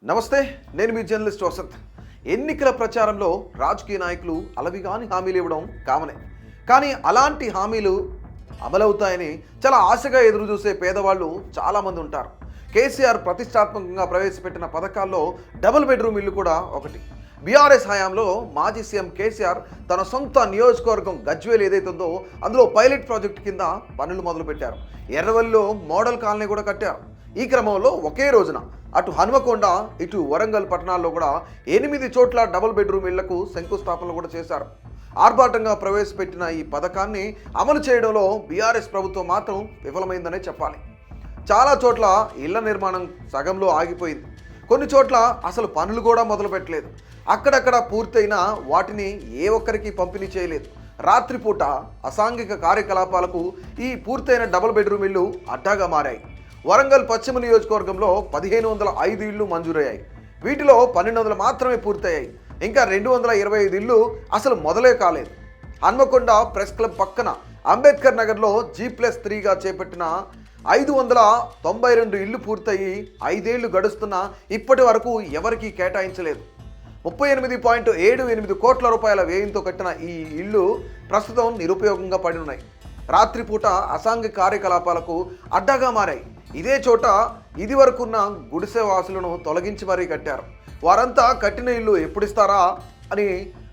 నమస్తే, నేను మీ జర్నలిస్ట్ వసంత్. ఎన్నికల ప్రచారంలో రాజకీయ నాయకులు అలవిగాని హామీలు ఇవ్వడం కామనే. కానీ అలాంటి హామీలు అమలవుతాయని చాలా ఆశగా ఎదురు చూసే పేదవాళ్ళు చాలామంది ఉంటారు. కేసీఆర్ ప్రతిష్టాత్మకంగా ప్రవేశపెట్టిన పథకాల్లో డబుల్ బెడ్రూమ్ ఇల్లు కూడా ఒకటి. బీఆర్ఎస్ హయాంలో మాజీ సీఎం కేసీఆర్ తన సొంత నియోజకవర్గం గజ్వేల్ ఏదైతుందో అందులో పైలట్ ప్రాజెక్టు కింద పనులు మొదలుపెట్టారు. ఎర్రవల్లిలో మోడల్ కాలనీ కూడా కట్టారు. ఈ క్రమంలో ఒకే రోజున అటు హనుమకొండ ఇటు వరంగల్ పట్టణాల్లో కూడా 8 చోట్ల డబుల్ బెడ్రూమ్ ఇళ్లకు శంకుస్థాపనలు కూడా చేశారు. ఆర్భాటంగా ప్రవేశపెట్టిన ఈ పథకాన్ని అమలు చేయడంలో బీఆర్ఎస్ ప్రభుత్వం మాత్రం విఫలమైందనే చెప్పాలి. చాలా చోట్ల ఇళ్ల నిర్మాణం సగంలో ఆగిపోయింది. కొన్ని చోట్ల అసలు పనులు కూడా మొదలు పెట్టలేదు. అక్కడక్కడ పూర్తయిన వాటిని ఏ ఒక్కరికి పంపిణీ చేయలేదు. రాత్రిపూట అసాంఘిక కార్యకలాపాలకు ఈ పూర్తయిన డబుల్ బెడ్రూమ్ ఇళ్లు అడ్డాగా మారాయి. వరంగల్ పశ్చిమ నియోజకవర్గంలో 1505 ఇళ్లు మంజూరయ్యాయి. వీటిలో 1200 మాత్రమే పూర్తయ్యాయి. ఇంకా 225 ఇళ్లు అసలు మొదలే కాలేదు. హన్మకొండ ప్రెస్ క్లబ్ పక్కన అంబేద్కర్ నగర్లో G+3గా చేపట్టిన 592 ఇళ్లు పూర్తయి 5 ఏళ్లు గడుస్తున్నా ఇప్పటి వరకు ఎవరికీ కేటాయించలేదు. 38.78 కోట్ల రూపాయల వ్యయంతో కట్టిన ఈ ఇళ్లు ప్రస్తుతం నిరుపయోగంగా పడి ఉన్నాయి. రాత్రిపూట అసాంఘిక కార్యకలాపాలకు అడ్డాగా మారాయి. ఇదే చోట ఇది వరకున్న గుడిసె వాసులను తొలగించి మరీ కట్టారు. వారంతా కట్టిన ఇల్లు ఎప్పుడిస్తారా అని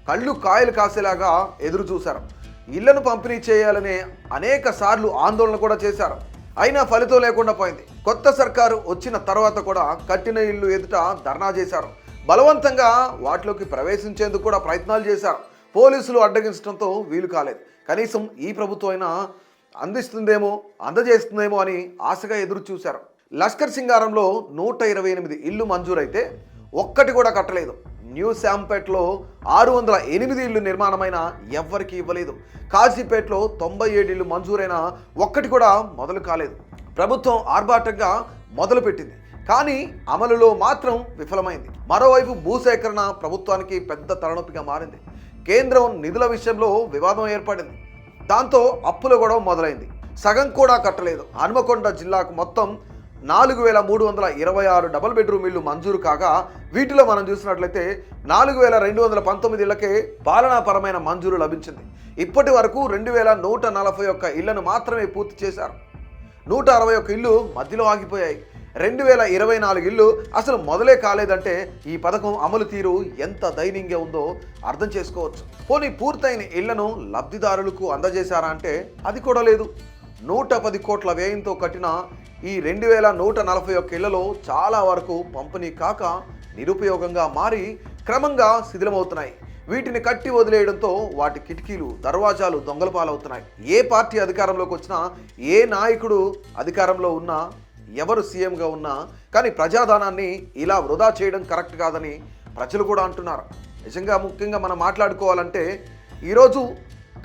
కళ్ళు కాయలు కాసేలాగా ఎదురు చూశారు. ఇళ్లను పంపిణీ చేయాలనే అనేక సార్లు ఆందోళన కూడా చేశారు. అయినా ఫలితం లేకుండా పోయింది. కొత్త సర్కారు వచ్చిన తర్వాత కూడా కట్టిన ఇల్లు ఎదుట ధర్నా చేశారు. బలవంతంగా వాటిలోకి ప్రవేశించేందుకు కూడా ప్రయత్నాలు చేశారు. పోలీసులు అడ్డగించడంతో వీలు కాలేదు. కనీసం ఈ ప్రభుత్వం అయినా అందజేస్తుందేమో అని ఆశగా ఎదురు చూశారు. లష్కర్ సింగారంలో 128 ఇళ్లు మంజూరైతే ఒక్కటి కూడా కట్టలేదు. న్యూ శాంపేట్లో 608 ఇళ్లు నిర్మాణమైన ఎవ్వరికి ఇవ్వలేదు. కాజీపేటలో 97 ఇళ్లు మంజూరైన ఒక్కటి కూడా మొదలు కాలేదు. ప్రభుత్వం ఆర్భాటంగా మొదలుపెట్టింది, కానీ అమలులో మాత్రం విఫలమైంది. మరోవైపు భూసేకరణ ప్రభుత్వానికి పెద్ద తలనొప్పిగా మారింది. కేంద్రం నిధుల విషయంలో వివాదం ఏర్పడింది. దాంతో అప్పుల గొడవ మొదలైంది. సగం కూడా కట్టలేదు. హనుమకొండ జిల్లాకు మొత్తం 4326 డబుల్ బెడ్రూమ్ ఇళ్లు మంజూరు కాగా వీటిలో మనం చూసినట్లయితే 4219 ఇళ్లకే పాలనాపరమైన మంజూరు లభించింది. ఇప్పటి వరకు 2141 ఇళ్లను మాత్రమే పూర్తి చేశారు. 161 ఇళ్లు మధ్యలో ఆగిపోయాయి. 2024 ఇళ్లు అసలు మొదలే కాలేదంటే ఈ పథకం అమలు తీరు ఎంత దయనీయంగా ఉందో అర్థం చేసుకోవచ్చు. పోనీ పూర్తయిన ఇళ్లను లబ్ధిదారులకు అందజేశారా అంటే అది కూడా లేదు. 110 కోట్ల వ్యయంతో కట్టిన ఈ 2141 ఇళ్లలో చాలా వరకు పంపిణీ కాక నిరుపయోగంగా మారి క్రమంగా శిథిలమవుతున్నాయి. వీటిని కట్టి వదిలేయడంతో వాటి కిటికీలు దర్వాజాలు దొంగల పాలవుతున్నాయి. ఏ పార్టీ అధికారంలోకి వచ్చినా, ఏ నాయకుడు అధికారంలో ఉన్నా, ఎవరు సీఎంగా ఉన్నా కానీ ప్రజాధనాన్ని ఇలా వృధా చేయడం కరెక్ట్ కాదని ప్రజలు కూడా అంటున్నారు. నిజంగా ముఖ్యంగా మనం మాట్లాడుకోవాలంటే ఈరోజు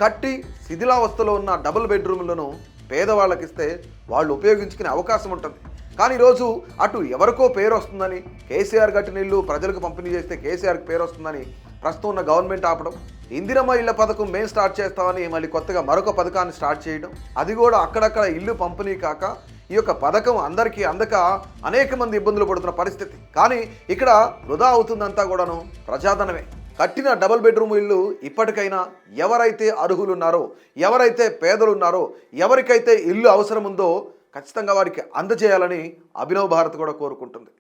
కట్టి శిథిలావస్థలో ఉన్న డబుల్ బెడ్రూమ్లను పేదవాళ్ళకి ఇస్తే వాళ్ళు ఉపయోగించుకునే అవకాశం ఉంటుంది. కానీ ఈరోజు అటు ఎవరికో పేరు వస్తుందని కేసీఆర్ కట్టిన ఇల్లు ప్రజలకు పంపిణీ చేస్తే కేసీఆర్కి పేరు వస్తుందని ప్రస్తుతం ఉన్న గవర్నమెంట్ ఆపడం, ఇందిరమ్మ ఇళ్ల పథకం మేము స్టార్ట్ చేస్తామని మళ్ళీ కొత్తగా మరొక పథకాన్ని స్టార్ట్ చేయడం, అది కూడా అక్కడక్కడ ఇల్లు పంపిణీ కాక ఈ యొక్క పథకం అందరికీ అందక అనేక మంది ఇబ్బందులు పడుతున్న పరిస్థితి. కానీ ఇక్కడ వృధా అవుతుందంతా కూడాను ప్రజాధనమే. కట్టిన డబుల్ బెడ్రూమ్ ఇల్లు ఇప్పటికైనా ఎవరైతే అర్హులున్నారో, ఎవరైతే పేదలున్నారో, ఎవరికైతే ఇల్లు అవసరం ఉందో ఖచ్చితంగా వారికి అందజేయాలని అభినవ్ భారత్ కూడా కోరుకుంటుంది.